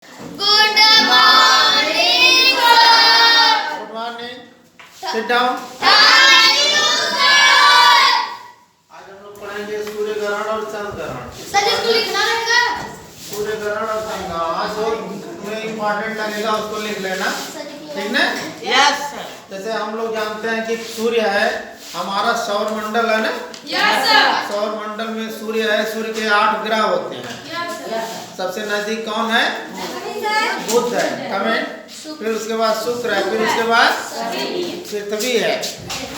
Good morning, sir. Good morning. Sit down. Thank you, sir. आज हम लोग पढ़ेंगे सूर्य ग्रहण और चंद्र ग्रहण। सर इसको लिखना रहेगा। सूर्य ग्रहण और चंद्र ग्रहण आज जो तुम्हें इम्पोर्टेंट लगेगा उसको लिख लेना, ठीक ना? Yes sir. जैसे हम लोग जानते हैं कि सूर्य है हमारा सौर मंडल है ना? Yes sir. सौर मंडल में सूर्य है, सूर्य के 8 ग्रह होते हैं। सबसे नजदीक कौन है? बुध है, कमेंट। फिर उसके बाद शुक्र है, फिर उसके बाद पृथ्वी है,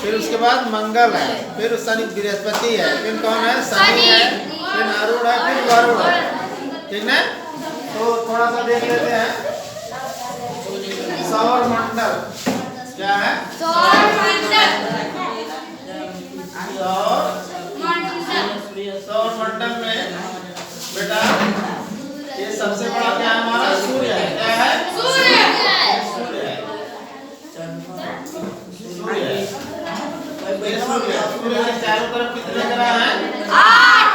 फिर उसके बाद मंगल है, फिर शनि बृहस्पति है, फिर कौन है? शनि है, फिर अरुण है, फिर वरुण है, ठीक है? तो थोड़ा सा देख लेते हैं सौर मंडल क्या है? सौर मंडल। सौर मंडल में बेटा ये सबसे बड़ा क्या है? हमारा सूर्य है। क्या है? सूर्य। सूर्य है। सूर्य है। सूर्य के चारों तरफ कितने ग्रह हैं? 8।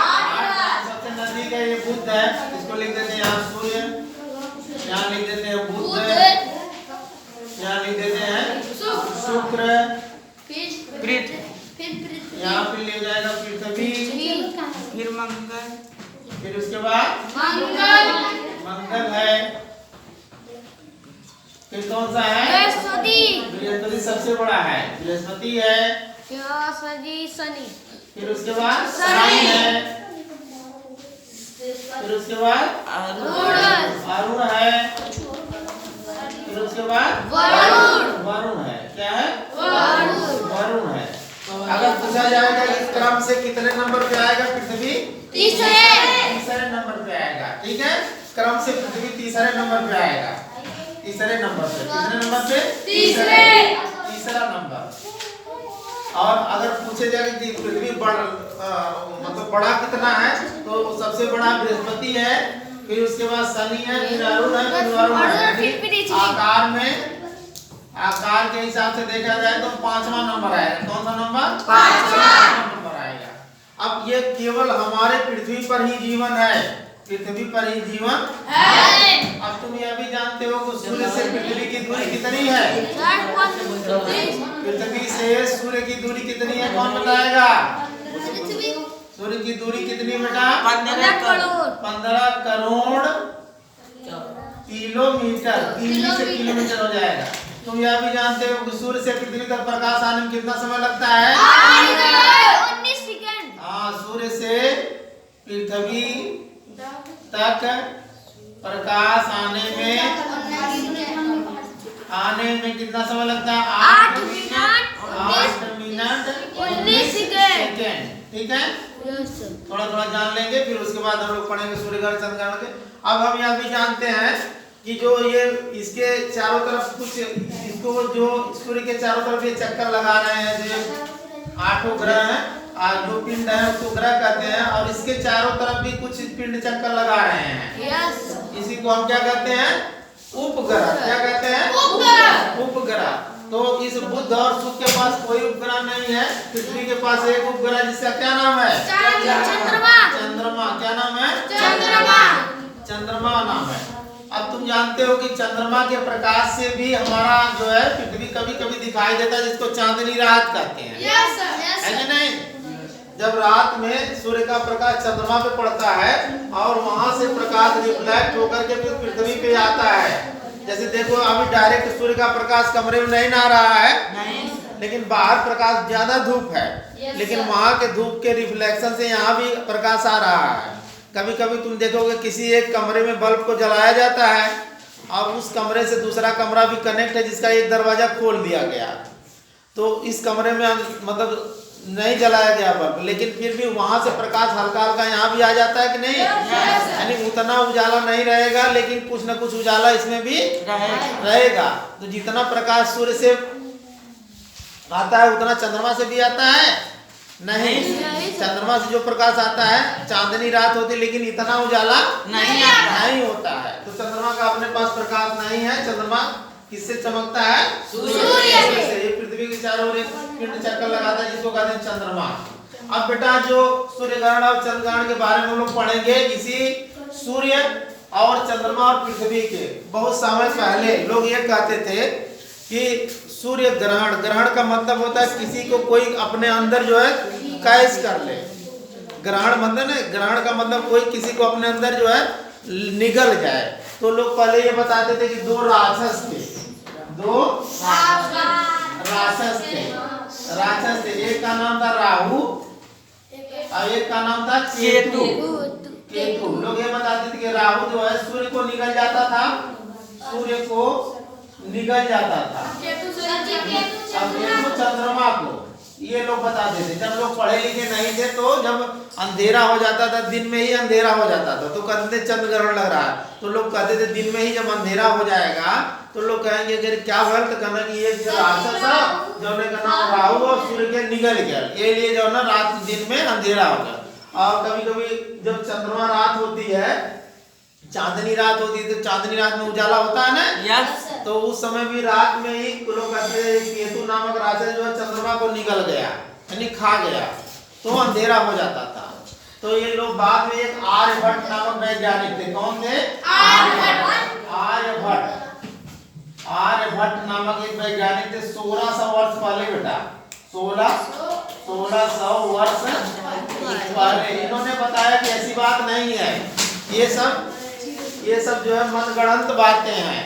सबसे नजदीक है ये बुध है, इसको लिख देते हैं यहाँ सूर्य, यहाँ लिख देते हैं बुध, यहाँ लिख देते हैं शुक्र, यहाँ पे ले जाएगा पृथ्वी, फिर मंगल, फिर उसके बाद मंगल है, फिर कौन सा है? बृहस्पति सबसे बड़ा है, बृहस्पति है, शनि। फिर उसके बाद शनि है, फिर उसके बाद अरुण है, फिर उसके बाद वरुण है। क्या है? वरुण है। अगर पूछा जाएगा इस क्रम से कितने नंबर पे आएगा पृथ्वी? तीसरे नंबर पे आएगा, ठीक है? क्रम से पृथ्वी तीसरे नंबर पे आएगा, तीसरे नंबर पे। कितने नंबर पे? तीसरा नंबर। और अगर पूछे जाए कि पृथ्वी मतलब बड़ा कितना है, तो सबसे बड़ा बृहस्पति है, फिर उसके बाद शनि है, फिर अरुण है, फिर वरुण है। आकार के हिसाब से देखा जाए तो 5वां नंबर आएगा। कौन सा नंबर? 5वां नंबर आएगा। अब ये केवल हमारे पृथ्वी पर ही जीवन है, पृथ्वी पर ही जीवन है। अब तुम यह भी जानते हो कि सूर्य से पृथ्वी की दूरी कितनी है? पृथ्वी से सूर्य की दूरी कितनी है? कौन बताएगा? सूर्य की दूरी कितनी बेटा? 15 करोड़ किलोमीटर। 3 से किलोमीटर हो जाएगा। तुम यह भी जानते हो कि सूर्य से पृथ्वी तक प्रकाश आने में कितना समय लगता है? 19 सेकंड। हाँ, सूर्य से पृथ्वी तक प्रकाश आने में कितना समय लगता है? 8 मिनट 19 सेकंड। ठीक है? थोड़ा थोड़ा जान लेंगे, फिर उसके बाद हम लोग पढ़ेंगे सूर्य ग्रहण चंद्र ग्रहण के। अब हम यह भी जानते हैं कि जो ये इसके चारों तरफ कुछ इसको जो सूर्य के चारों तरफ ये चक्कर लगा रहे हैं, जो 8 ग्रह हैं, जो पिंड है उसको ग्रह कहते हैं, और इसके चारों तरफ भी कुछ पिंड चक्कर लगा रहे हैं। इसी को हम क्या कहते हैं? उपग्रह। क्या कहते हैं? उपग्रह। तो इस बुध और शुक्र के पास कोई उपग्रह नहीं है, पृथ्वी के पास एक उपग्रह जिसका क्या नाम है? चंद्रमा। क्या नाम है? चंद्रमा नाम है। अब तुम जानते हो कि चंद्रमा के प्रकाश से भी हमारा जो है पृथ्वी कभी कभी दिखाई देता है, जिसको चांदनी रात कहते हैं। है कि नहीं? जब रात में सूर्य का प्रकाश चंद्रमा पे पड़ता है और वहां से प्रकाश रिफ्लेक्ट होकर के फिर पृथ्वी पे आता है। जैसे देखो अभी डायरेक्ट सूर्य का प्रकाश कमरे में नहीं आ रहा है, लेकिन बाहर प्रकाश ज्यादा धूप है, लेकिन वहां के धूप के रिफ्लेक्शन से यहाँ भी प्रकाश आ रहा है। कभी कभी तुम देखोगे किसी एक कमरे में बल्ब को जलाया जाता है और उस कमरे से दूसरा कमरा भी कनेक्ट है, जिसका एक दरवाजा खोल दिया गया, तो इस कमरे में मतलब नहीं जलाया गया बल्ब, लेकिन फिर भी वहां से प्रकाश हल्का हल्का यहाँ भी आ जाता है कि नहीं? यानी उतना उजाला नहीं रहेगा, लेकिन कुछ न कुछ उजाला इसमें भी रहेगा। तो जितना प्रकाश सूर्य से आता है उतना चंद्रमा से भी आता है नहीं। चंद्रमा से जो प्रकाश आता है, चांदनी रात होती है, लेकिन इतना उजाला नहीं होता है। तो चंद्रमा का अपने पास प्रकाश नहीं है। चंद्रमा किससे चमकता है? सूर्य से। ये पृथ्वी के चारों ओर एक पिंड चक्कर लगाता है, जिसको कहते हैं चंद्रमा। अब बेटा जो सूर्य ग्रहण और चंद्र ग्रहण के बारे में हम लोग पढ़ेंगे इसी सूर्य और चंद्रमा और पृथ्वी के बहुत समय पहले लोग ये कहते थे कि सूर्य ग्रहण, ग्रहण का मतलब होता है किसी को कोई अपने अंदर जो है कैद कर ले। ग्रहण मतलब है, ग्रहण का मतलब कोई किसी को अपने अंदर जो है निगल जाए। तो लोग पहले ये बताते थे कि दो राक्षस थे, दो राक्षस थे, राक्षस थे। एक का नाम था राहु और एक का नाम था केतु। केतु लोग ये बताते थे कि राहु जो है सूर्य को निगल जाता था, सूर्य को निगल जाता था, और केतु चंद्रमा को। ये लोग बताते थे। जब लोग पढ़े लिखे नहीं थे तो जब अंधेरा हो जाता था, दिन में ही अंधेरा हो जाता था, तो कहते थे चंद्र ग्रहण लग रहा है, तो लोग कहते थे दिन में ही जब अंधेरा हो जाएगा तो लोग कहेंगे अगर क्या हुआ, तो कहना कि ये जो राक्षस है जो का नाम राहु और सूर्य के निगल गया, ये लिए जो ना रात दिन में अंधेरा हो गया। और कभी कभी जब चंद्रमा रात होती है, चांदनी रात होती है, तो चांदनी रात में उजाला होता है ना, यस तो उस समय भी रात में ही लोग कहते हैं केतु नामक राक्षस जो है चंद्रमा को निगल गया, यानी खा गया, तो अंधेरा हो जाता था। तो ये लोग बाद में एक आर्यभट्ट नामक वैज्ञानिक थे। कौन थे? आर्यभट्ट। आर्यभट्ट नामक एक वैज्ञानिक थे 1600 वर्ष पहले बेटा, 1600 वर्ष पहले इन्होंने बताया कि ऐसी बात नहीं है, ये सब जो है मनगढ़ंत बातें हैं,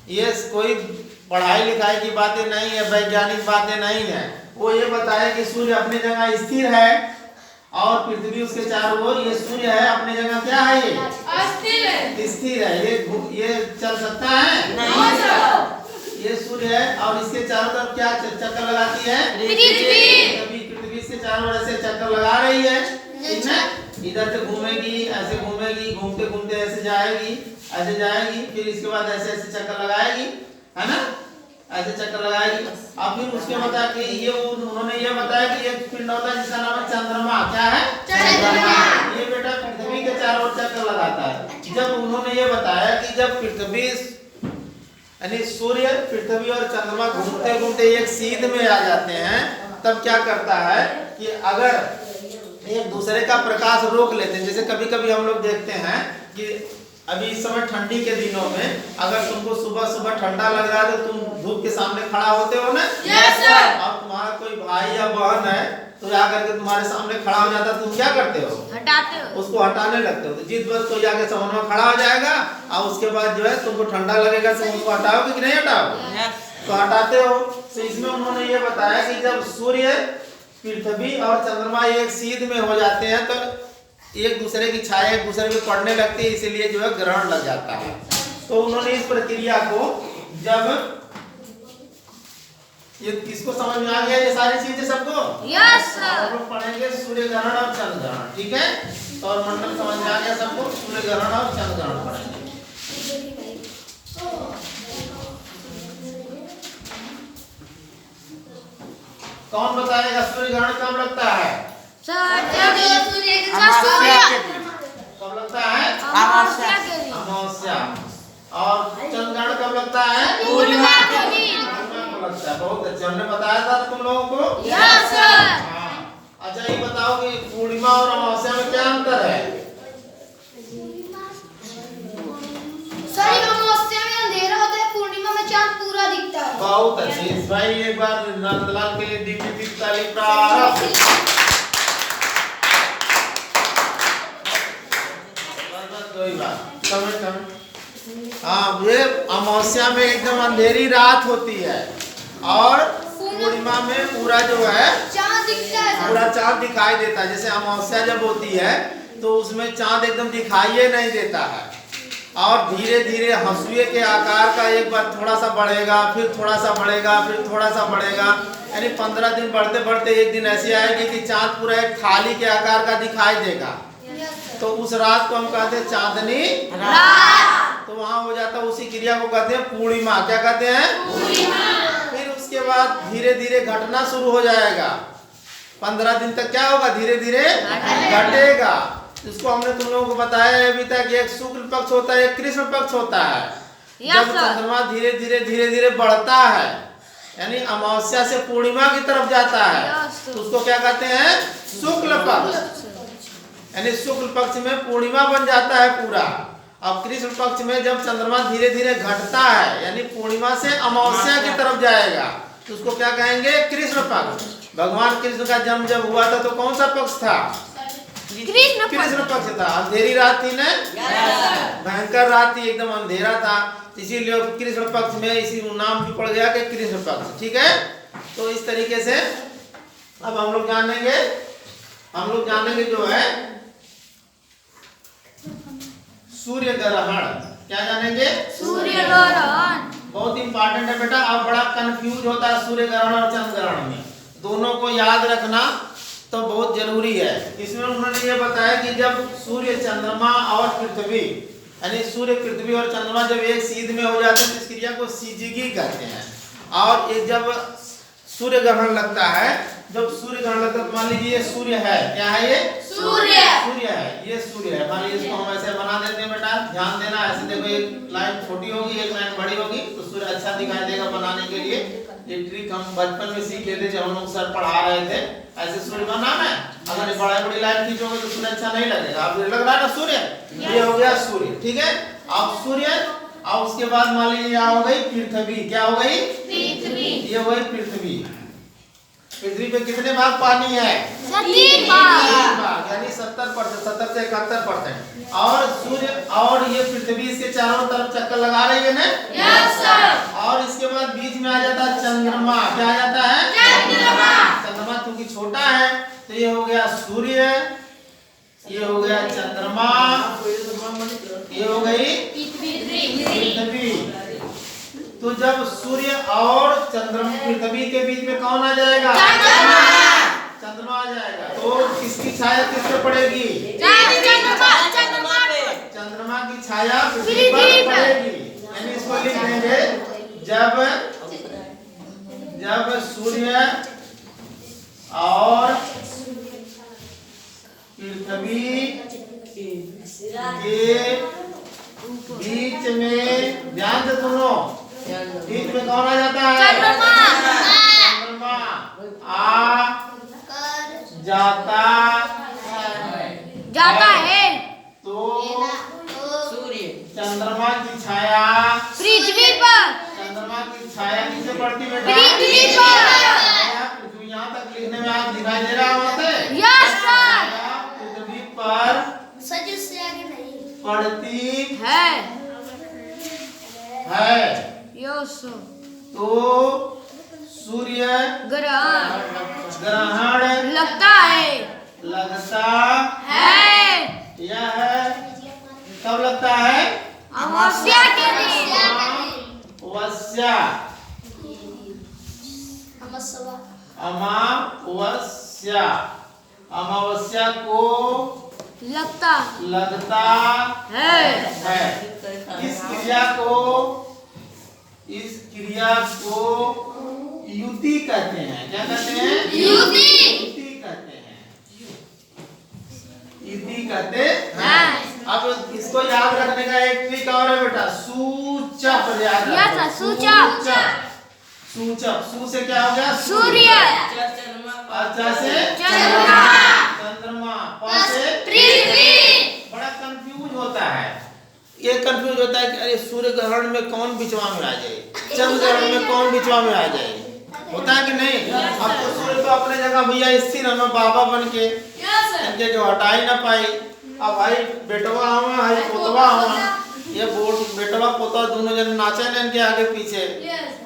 ये कोई पढ़ाई लिखाई की बातें नहीं है, वैज्ञानिक बातें नहीं है। वो ये बताया कि सूर्य अपनी जगह स्थिर है और पृथ्वी उसके चारों ओर, ये सूर्य है अपनी जगह क्या है, ये स्थिर है, ये चल सकता है नहीं, ये सूर्य है और इसके चारों तरफ क्या चक्कर लगाती है, पृथ्वी इसके चारों ओर ऐसे चक्कर लगा रही है, ठीक है, इधर से घूमेगी, ऐसे घूमेगी, घूमते घूमते ऐसे जाएगी, ऐसे जाएगी, फिर इसके बाद ऐसे ऐसे चक्कर लगाएगी, है ना, ऐसे चक्कर लगाएगी। अब फिर उसके बता कि ये उन्होंने ये बताया कि एक पिंड होता है जिसका नाम है चंद्रमा। क्या है? चंद्रमा। ये बेटा पृथ्वी के चारों ओर चक्कर लगाता है। जब उन्होंने ये बताया कि जब पृथ्वी यानी सूर्य, पृथ्वी और चंद्रमा घूमते घूमते एक सीध में आ जाते हैं, तब क्या करता है कि अगर एक दूसरे का प्रकाश रोक लेते हैं, जैसे कभी कभी हम लोग देखते हैं कि अभी इस समय ठंडी के दिनों में अगर तुमको सुबह सुबह ठंडा लग रहा है तो तुम धूप के सामने खड़ा होते हो ना, यस सर। और तुम्हारा कोई भाई या बहन है तो आकर के तुम्हारे सामने खड़ा हो जाता है, तुम क्या करते हो? हटाते हो, उसको हटाने लगते हो। तो जिस वक्त कोई आके सामने में खड़ा हो जाएगा और उसके बाद जो है तुमको ठंडा लगेगा, तुम उसको हटाओगे कि नहीं हटाओगे? तो हटाते हो। तो इसमें उन्होंने ये बताया कि जब सूर्य, पृथ्वी और चंद्रमा एक सीध में हो जाते हैं तो एक दूसरे की छाया एक दूसरे पे पड़ने लगती है, इसीलिए जो है ग्रहण लग जाता है। तो उन्होंने इस प्रक्रिया को जब ये किसको समझ में आ गया ये सारी चीजें सबको? Yes sir. हम लोग पढ़ेंगे सूर्य ग्रहण और चंद्र ग्रहण, ठीक है? तो और मंडल समझ में आ गया सबको? सूर्य ग्रहण और चंद्र ग्रहण पढ़ेंगे। कौन बताएगा सूर्य ग्रहण कब लगता है? सर जब सूर्य के अमावस्या के दिन। कब लगता है? अमावस्या के दिन। अमावस्या। और चंद्र ग्रहण कब लगता है? पूर्णिमा के दिन। पूर्णिमा को लगता है। बहुत अच्छा, हमने बताया था तुम लोगों को? Yes sir. हाँ। अच्छा ये बताओ कि पूर्णिमा और अमावस्या में क्या अंतर है? सर अमावस्या में अंधेरा होता है, पूर्णिमा में चांद पूरा दिखता है। बहुत अच्छी भाई, एक बार नंदलाल के लिए दीदी ताली प्रारंभ। कोई बात हाँ, ये अमावस्या में एकदम अंधेरी रात होती है और पूर्णिमा में पूरा जो है चांद दिखता है, पूरा चांद दिखाई देता है। जैसे अमावस्या जब होती है तो उसमें चांद एकदम दिखाई नहीं देता है और धीरे धीरे हंसुए के आकार का एक बार थोड़ा सा बढ़ेगा, फिर थोड़ा सा बढ़ेगा, फिर थोड़ा सा बढ़ेगा, यानी 15 दिन बढ़ते बढ़ते एक दिन ऐसी आएगी कि चांद पूरा एक थाली के आकार का दिखाई देगा। तो उस रात को हम कहते हैं चांदनी रात। तो वहां हो जाता है, उसी क्रिया को कहते हैं पूर्णिमा। क्या कहते हैं? पूर्णिमा। फिर उसके बाद धीरे धीरे घटना शुरू हो जाएगा। 15 दिन तक क्या होगा? धीरे धीरे घटेगा। इसको हमने तुम लोगों को बताया है अभी तक, एक शुक्ल पक्ष होता है, एक कृष्ण पक्ष होता है। जब चंद्रमा धीरे धीरे बढ़ता है, यानी अमावस्या से पूर्णिमा की तरफ जाता है, तो उसको क्या कहते हैं? शुक्ल पक्ष। यानी शुक्ल पक्ष में पूर्णिमा बन जाता है पूरा, अब कृष्ण पक्ष में जब चंद्रमा धीरे धीरे घटता है यानी पूर्णिमा से अमावस्या की तरफ जाएगा तो उसको क्या कहेंगे? कृष्ण पक्ष। भगवान कृष्ण का जन्म जब हुआ था तो कौन सा पक्ष था? कृष्ण पक्ष था। अंधेरी रात थी ना, भयंकर रात थी, एकदम अंधेरा था, इसीलिए कृष्ण पक्ष में इसी नाम भी पड़ गया कि कृष्ण पक्ष। ठीक है, तो इस तरीके से अब हम लोग जानेंगे जो है सूर्य ग्रहण। क्या जानेंगे? सूर्य ग्रहण बहुत इंपॉर्टेंट है बेटा। अब बड़ा कंफ्यूज होता है सूर्य ग्रहण और चंद्र ग्रहण में, दोनों को याद रखना तो बहुत जरूरी है। इसमें उन्होंने ये बताया कि जब सूर्य, चंद्रमा और पृथ्वी यानी सूर्य, पृथ्वी और चंद्रमा जब एक सीध में हो जाते हैं तो इस क्रिया को सीजिगी कहते हैं। और ये जब सूर्य ग्रहण लगता है, जब सूर्य ग्रहण लगता है, मान लीजिए ये सूर्य है, क्या है ये? सूर्य है, ये सूर्य है। मान लीजिए इसको हम ऐसे बना देते हैं बेटा, ध्यान देना। ऐसे देखो, एक लाइन छोटी होगी, एक लाइन बड़ी होगी तो सूर्य अच्छा दिखाई देगा। बनाने के लिए ये ट्रिक हम बचपन में सीख लेते जब हम लोग सर पढ़ा रहे थे। ऐसे सूर्य बनाना है, अगर ये बड़ी लाइन खींचोगे तो सूर्य अच्छा नहीं लगेगा। अब लग रहा है ना सूर्य, ये हो गया सूर्य। ठीक है, अब सूर्य, और उसके बाद मान लीजिए यहाँ हो गई पृथ्वी। क्या हो गई? पृथ्वी। ये हो गई पृथ्वी। पृथ्वी पे कितने भाग पानी है? 3 भाग, यानी 70%, 70 से 71%। और सूर्य और ये पृथ्वी इसके चारों तरफ चक्कर लगा रही है ना? Yes sir. और इसके बाद बीच में आ जाता है चंद्रमा। क्या आ जाता है? चंद्रमा क्योंकि छोटा है तो ये हो गया सूर्य, ये हो गया चंद्रमा, ये हो गई पृथ्वी। तो जब सूर्य और चंद्रमा, पृथ्वी के बीच में कौन आ जाएगा? चंद्रमा आ जाएगा। तो किसकी छाया किस पे पड़ेगी? चंद्रमा की छाया पृथ्वी पर पड़ेगी। यानी इसको लिख देंगे, जब सूर्य और पृथ्वी के बीच में, ध्यान से सुनो, बीच में कौन आ जाता है? चंद्रमा आ जाता है तो सूर्य, चंद्रमा की छाया पृथ्वी पर, चंद्रमा की छाया किससे पड़ती बेटा? पृथ्वी पर। पृथ्वी यहाँ तक लिखने में आप दिखाई दे रहा होता है? Yes sir. पृथ्वी पर सच से आगे नहीं पड़ती है। यस तो सूर्य ग्रहण लगता है यह कब लगता है? अमावस्या के दिन। अमावस्या को लगता है। इस क्रिया को युति कहते हैं। क्या कहते हैं? युति कहते हैं। अब इसको याद रखने का एक ट्रिक और है बेटा, सूचक याद रखो। सूचक, सू से क्या हो गया? सूर्य, अच्छा से चंद्रमा, प से पृथ्वी। बड़ा कंफ्यूज होता है, ये कंफ्यूज होता है कि अरे सूर्य ग्रहण में कौन बीचवा में आ जाए, चंद्र ग्रहण में कौन बीचवा में आ जाए, होता है कि नहीं? अब तो सूर्य तो अपने जगह भैया स्थिर है, बाबा बन के इनके जो हटा ही ना पाई। अब भाई बेटवा हुआ, भाई पोतवा हुआ, ये बोट बेटवा पोता दोनों जन नाचे न इनके आगे पीछे,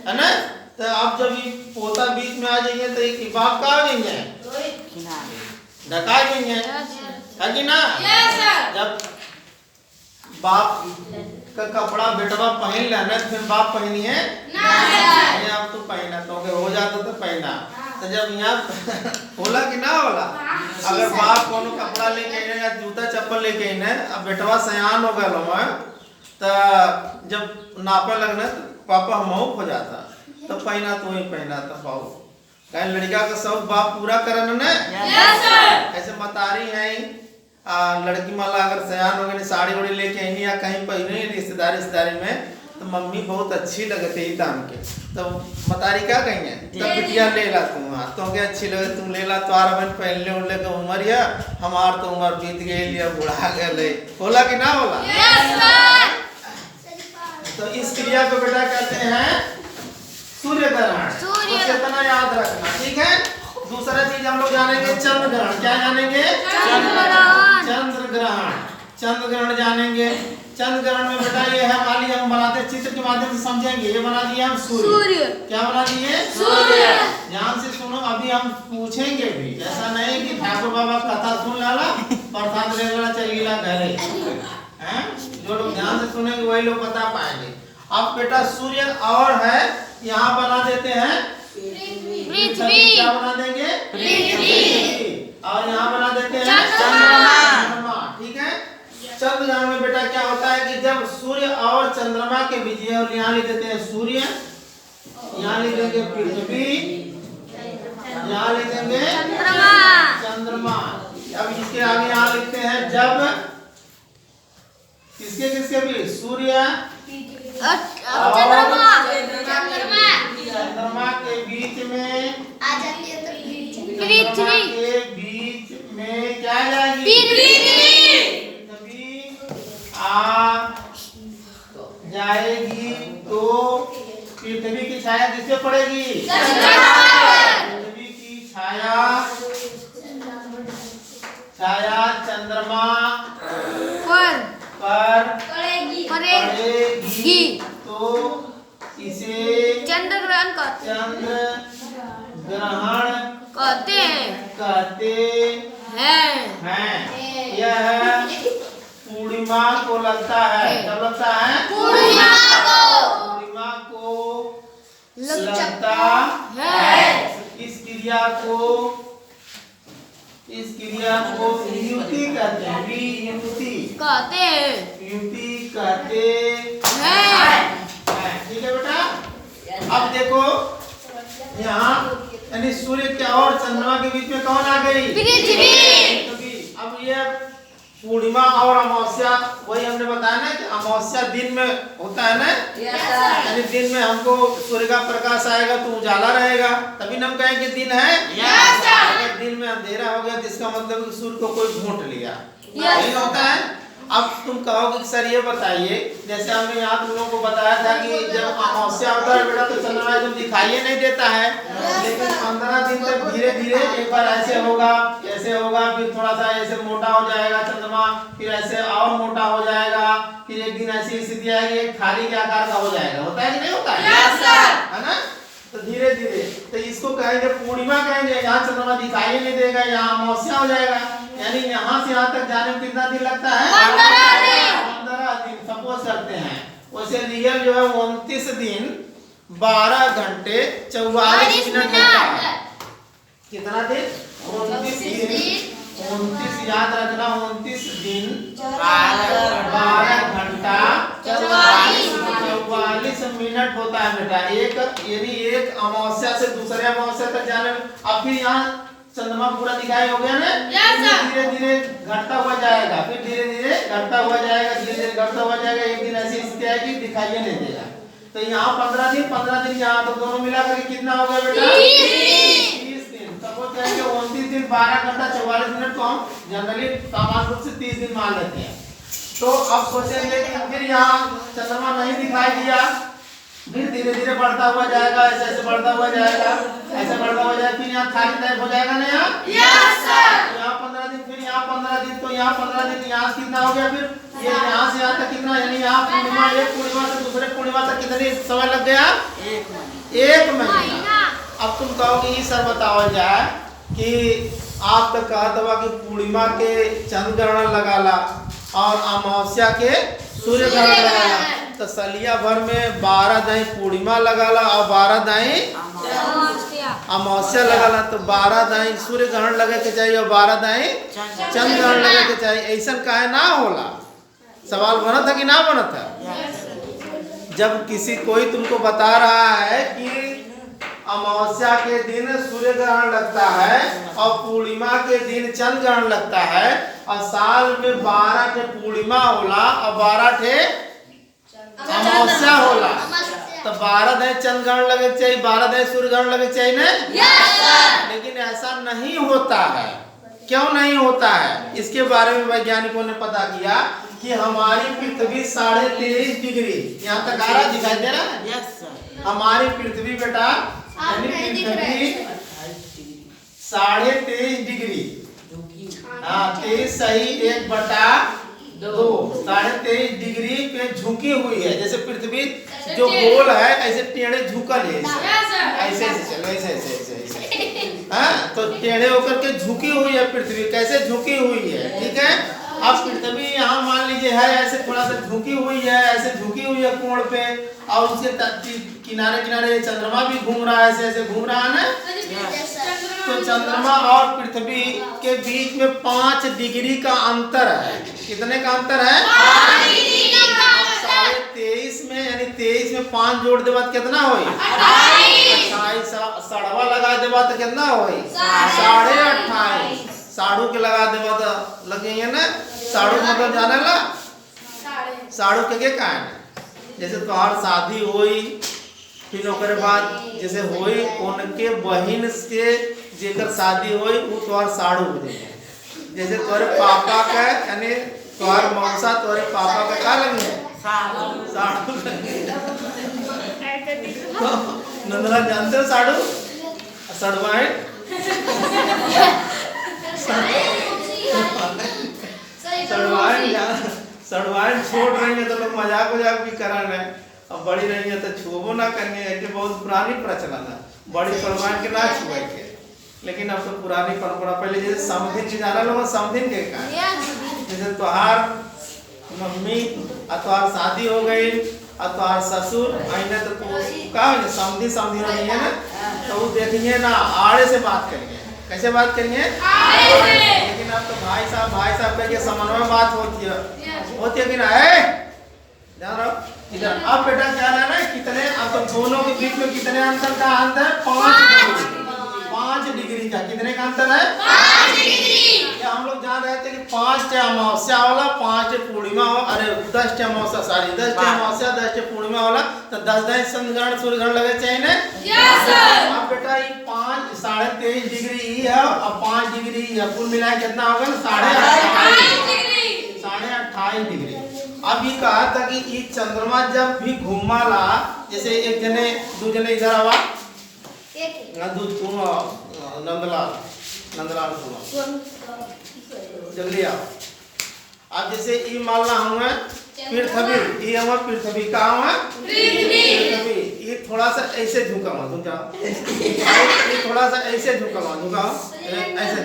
है ना? तो अब जब ये पोता बीच में आ जाएंगे तो एक बाप का नहीं है, ढका नहीं है कि ना? जब बाप का कपड़ा बेटवा पहन लेना तो फिर बाप पहनी है नहीं, अब तो पहना तो हो जाता तो पहना। तो जब यहाँ होला कि ना होला, अगर बाप कोनो कपड़ा लेके आए या जूता चप्पल लेके आए, अब बेटवा सयान हो गया लोग, तो जब नापे लगना तो पापा हम हो जाता तो पहना तो ही पहना तो पाओ। कहीं लड़का का सब बाप पूरा करना ना, ऐसे मतारी है लड़की माला अगर सयान हो गई साड़ी उड़ी लेके आई या कहीं पहनी रिश्तेदारी में तो मम्मी बहुत अच्छी लगते ही दाम के, तो मतारी क्या कहेंगे तब बिटिया ले ला तुम, तो क्या अच्छी लगे तुम ले ला, तो बहन पहनले उड़ले के उम्र या हमार तो उम्र बीत गई या बुढ़ा गए, होला कि ना होला? तो इस क्रिया को बेटा कहते हैं सूर्य ग्रहण। तो कितना याद रखना, ठीक है। दूसरा चीज हम लोग जानेंगे चंद्र ग्रहण। क्या जानेंगे? चंद्र ग्रहण। चंद्र ग्रहण जानेंगे। चंद्र ग्रहण में बेटा ये है, मान लीजिए हम बनाते चित्र के माध्यम से समझेंगे। ये बना दिए हम सूर्य। क्या बना दिए? सूर्य। ध्यान से सुनो, अभी हम पूछेंगे भी, ऐसा नहीं कि ठाकुर बाबा कथा सुन लाला प्रसाद ले लेना चलिए घरे, हैं? जो लोग ध्यान से सुनेंगे वही लोग बता पाएंगे। अब बेटा सूर्य और है, यहाँ बना देते हैं पृथ्वी। क्या बना देंगे? पृथ्वी। और यहाँ बना देते हैं चंद्रमा। ठीक है। चंद्र ग्रहण में बेटा क्या होता है कि जब सूर्य और चंद्रमा के बीच, और यहाँ लिख देते हैं सूर्य, यहाँ लिख देंगे पृथ्वी, यहाँ लिख देंगे चंद्रमा। अब इसके आगे यहाँ लिखते हैं जब किसके किसके बीच? सूर्य और चंद्रमा के बीच में, पृथ्वी के बीच में क्या जाएगी? आ जाएगी। तो पृथ्वी की छाया किस पे पड़ेगी? पृथ्वी की छाया चंद्रमा पर पड़ेगी। तो इसे चंद्र ग्रहण कहते हैं। यह पूर्णिमा को लगता है। कब लगता है? पूर्णिमा को लगता है। इस क्रिया को युति कहते हैं। युति कहते हैं। ठीक है बेटा। अब देखो यहाँ यानी सूर्य के और चंद्रमा के बीच में कौन आ गई? पृथ्वी। अब ये पूर्णिमा और अमावस्या, वही हमने बताया ना कि अमावस्या दिन में होता है ना, यानी दिन में हमको सूर्य का प्रकाश आएगा तो उजाला रहेगा, तभी हम कहेंगे दिन है। अगर दिन में अंधेरा हो गया तो इसका मतलब सूर्य को कोई ढूंढ लिया, यही होता है। अब तुम कहोगे सर ये बताइए, जैसे हमने यहाँ तुम लोगों को बताया था कि जब अमावस्या होता है बेटा तो चंद्रमा एकदम दिखाई नहीं देता है, लेकिन 15 दिन तक धीरे धीरे एक बार ऐसे होगा, ऐसे होगा, फिर थोड़ा सा ऐसे मोटा हो जाएगा चंद्रमा, फिर ऐसे और मोटा हो जाएगा, फिर एक दिन ऐसी स्थिति आएगी एक थाली के आकार का हो जाएगा। होता है कि नहीं होता है ना? तो धीरे धीरे, तो इसको कहेंगे पूर्णिमा कहेंगे। यहाँ चंद्रमा दिखाई नहीं देगा, यहाँ अमावस्या हो जाएगा, यानी यहाँ से यहाँ तक जाने में कितना दिन लगता है? 15 दिन। सपोज करते हैं वैसे रियल जो है 29 दिन 12 घंटे 44 मिनट होता है। कितना दिन? 29 दिन। 29 याद रखना, 29 दिन 12 घंटा 44 मिनट होता है बेटा। यानी एक अमावस्या से दूसरे अमावस्या तक जाने में। अब फिर यहाँ चंद्रमा पूरा दिखाई हो गया ना, धीरे धीरे घटता हुआ जाएगा, फिर धीरे धीरे घटता हुआ जाएगा, धीरे धीरे घटता हुआ जाएगा। एक दिन ऐसी स्थिति आएगी दिखाई नहीं देगा। तो यहाँ 15 दिन यहाँ तो दोनों मिलाकर कितना हो गया बेटा? 30 दिन। सपोज करेंगे 29 दिन 12 घंटा 44 मिनट को हम जनरली सामान्य रूप से 30 दिन मान लेते हैं। तो अब सोचेंगे कि फिर यहाँ चंद्रमा नहीं दिखाई दिया, फिर धीरे धीरे बढ़ता हुआ जाएगा, ऐसे ऐसे बढ़ता हुआ जाएगा, ऐसे बढ़ता हुआ जाएगा, फिर यहाँ खाली टाइप हो जाएगा ना यहाँ? Yes sir. यहाँ 15 दिन, फिर यहाँ 15 दिन, तो यहाँ 15 दिन, यहाँ कितना हो गया? फिर ये यहाँ से यहाँ तक कितना, यानी यहाँ पूर्णिमा, एक पूर्णिमा से दूसरे पूर्णिमा तक कितनी समय लग गया? 1 महीना। अब तुम कहोगे ये सर बताओ जाए कि आप तो कहा था कि पूर्णिमा के चंद्र ग्रहण लगाला और अमावस्या के सूर्य ग्रहण लगाला, तो सलिया भर में 12 दाई पूर्णिमा लगाला और 12 दाई अमावस्या लगाला, तो 12 दाई सूर्य ग्रहण लगे के चाहिए और 12 दाई चंद्र ग्रहण लगे के चाहिए। ऐसा काहे ना होला? सवाल बना था कि ना बना था? जब किसी कोई तुमको बता रहा है कि अमावस्या के दिन सूर्य ग्रहण लगता है और पूर्णिमा के दिन चंद्र ग्रहण लगता है, और साल में 12 ठे पूर्णिमा होला और 12 ठे अमावस्या होला तो 12 दिन चंद्र ग्रहण लगे चाहिए, 12 दिन सूर्य ग्रहण लगे चाहिए ना। लेकिन ऐसा नहीं होता है। क्यों नहीं होता है? इसके बारे में वैज्ञानिकों ने पता किया कि हमारी पृथ्वी 23.5 डिग्री, यहाँ तक आ रहा, दिखाई दे रहा है? Yes sir. हमारी पृथ्वी बेटा यानी पृथ्वी 23.5 डिग्री, हाँ 23 सही 1/2 23.5 डिग्री पे झुकी हुई है। जैसे पृथ्वी जो गोल है ऐसे टेढ़े झुकल है, ऐसे ऐसे हाँ, तो टेढ़े होकर के झुकी हुई है पृथ्वी। कैसे झुकी हुई है? ठीक है, अब पृथ्वी यहाँ मान लीजिए है ऐसे थोड़ा सा झुकी हुई है, ऐसे झुकी हुई है कोण पे, और उसके किनारे किनारे चंद्रमा भी घूम रहा है, ऐसे ऐसे घूम रहा है ना। तो चंद्रमा और पृथ्वी के बीच में 5 डिग्री का अंतर है। कितने का अंतर है? 23.5 में, यानी 23 में 5 जोड़ दे बाद कितना होई? 28। सड़वा लगा दे बाद तो कितना होई? 28.5। साड़ू के लगा दे बाद लगेंगे ना। साड़ू मतलब जाने ला? साड़ू के का है? जैसे तोहार शादी होई, फिर ओकरे बाद जैसे होई उनके बहिन से जेकर शादी होई वो तोहार साड़ू हो जाए। जैसे तोरे पापा का यानी तोहार मौसा तोरे पापा का का लगे? साड़ू लगे। तो नंदलाल जानते हो साड़ू? सड़वाए सड़वाए छोड़ रही है तो लोग मजाक वजाक भी करा रहे हैं। अब बड़ी रही है तो छुबो ना करनी है कि बहुत पुरानी प्रचलन है, बड़ी सड़वाए के ना छुए के। लेकिन अब तो पुरानी परंपरा, पहले जैसे समधिन की जाना लोग समधिन के का, जैसे तोहार मम्मी अतवार शादी हो गई, अतवार ससुर आईने तो का समधी समधी रही है ना, तो वो देखेंगे ना आड़े से बात करेंगे। कैसे बात करेंगे? लेकिन अब तो भाई साहब कह के समन्वय बात होती है कि ना? ध्यान रखो इधर। अब बेटा क्या है ना, कितने अब तो दोनों के बीच में कितने अंतर का अंतर? 5 डिग्री का। कितने का अंतर है? 5 डिग्री। हम लोग जान रहे थे कि 5 अमावस्या वाला, 5 पूर्णिमा, अरे 10 अमावस्या, सॉरी 10 अमावस्या 10 पूर्णिमा वाला, तो 10 दिन चंद्रग्रहण सूर्य ग्रहण लगे चाहिए ना। अब बेटा ये 5 23.5 डिग्री है और 5 डिग्री है, कुल मिला कितना होगा? 28.5 डिग्री। अब ये कहा था कि ये चंद्रमा जब भी घूमाला, जैसे एक जने दो जने इधर आवा, नंदलाल सुनो जल्दी आओ। अब जैसे ये मालना हुआ पृथ्वी, ये हमारा पृथ्वी का हुआ पृथ्वी, ये थोड़ा सा ऐसे झुका हुआ, तुम जाओ ये थोड़ा सा ऐसे झुका हुआ, ऐसे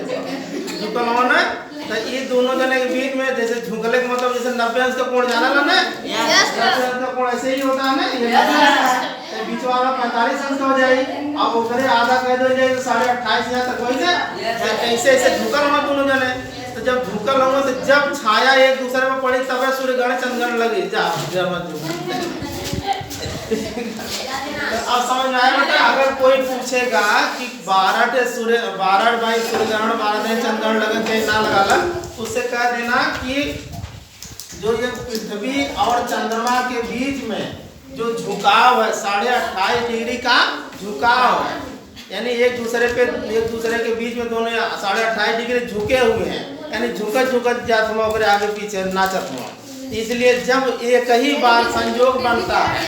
झुका हुआ ना। तो ये दोनों जने के बीच में जैसे झुकले का मतलब जैसे 90 अंश का कोण जाना ला ना, 90 अंश का कोण ऐसे ही होता है ना, ये बीच वाला 45 अंश का हो जाए। अब ओकरे आधा कह दो जाए तो 28.5 यहाँ तक हो जाए। ऐसे ऐसे झुकल हुआ दोनों जने, तो जब झुकल होगा तो जब छाया एक दूसरे में पड़ी तब सूर्य ग्रहण चंद्र ग्रहण लगे। जा अब समझ में आया बेटा? अगर कोई पूछेगा कि 12 सूर्य ग्रहण 12 दिन चंद्र ग्रहण लगे चाहिए ना लगा, उससे कह देना कि जो ये पृथ्वी और चंद्रमा के बीच में जो झुकाव है 28.5 डिग्री का झुकाव है, यानी एक दूसरे के बीच में दोनों 28.5 डिग्री झुके हुए हैं, यानी झुकत जात हुआ आगे पीछे नाचत हुआ। इसलिए जब एक ही बार संयोग बनता है,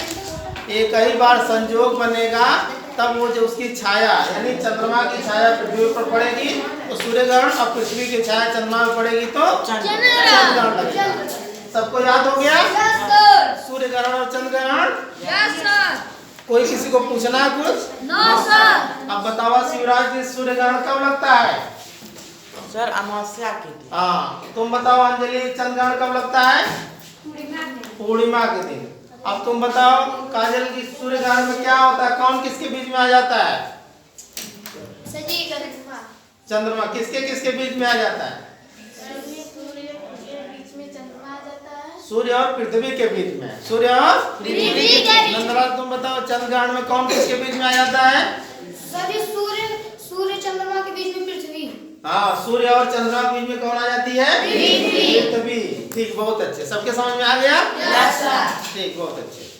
एक ही बार संयोग बनेगा, तब वो जो उसकी छाया यानी चंद्रमा की छाया पृथ्वी पर पड़ेगी तो सूर्य ग्रहण, और पृथ्वी की छाया चंद्रमा पर पड़ेगी तो चंद्र ग्रहण लगेगा। सबको याद हो गया? सूर्य ग्रहण और चंद्र ग्रहण। कोई किसी को पूछना है कुछ? अब बताओ शिवराज जी, सूर्य ग्रहण कब लगता है? सर अमावस्या के दिन। हाँ, तुम बताओ अंजलि, चंद्र ग्रहण कब लगता है? पूर्णिमा के दिन। अब तुम बताओ काजल की, सूर्य ग्रहण में क्या होता है? कौन किसके बीच में आ जाता है? चंद्रमा किसके किसके बीच में आ जाता है? सूर्य और पृथ्वी के बीच में। सूर्य और पृथ्वी के बीच। नंदलाल तुम बताओ चंद्र ग्रहण में कौन किसके बीच में आ जाता है? सूर्य चंद्रमा के बीच में पृथ्वी। हाँ, सूर्य और चंद्रमा के बीच में कौन आ जाती है? पृथ्वी। ठीक, बहुत अच्छे, सबके समझ में आ गया? Yes sir. ठीक, बहुत अच्छे।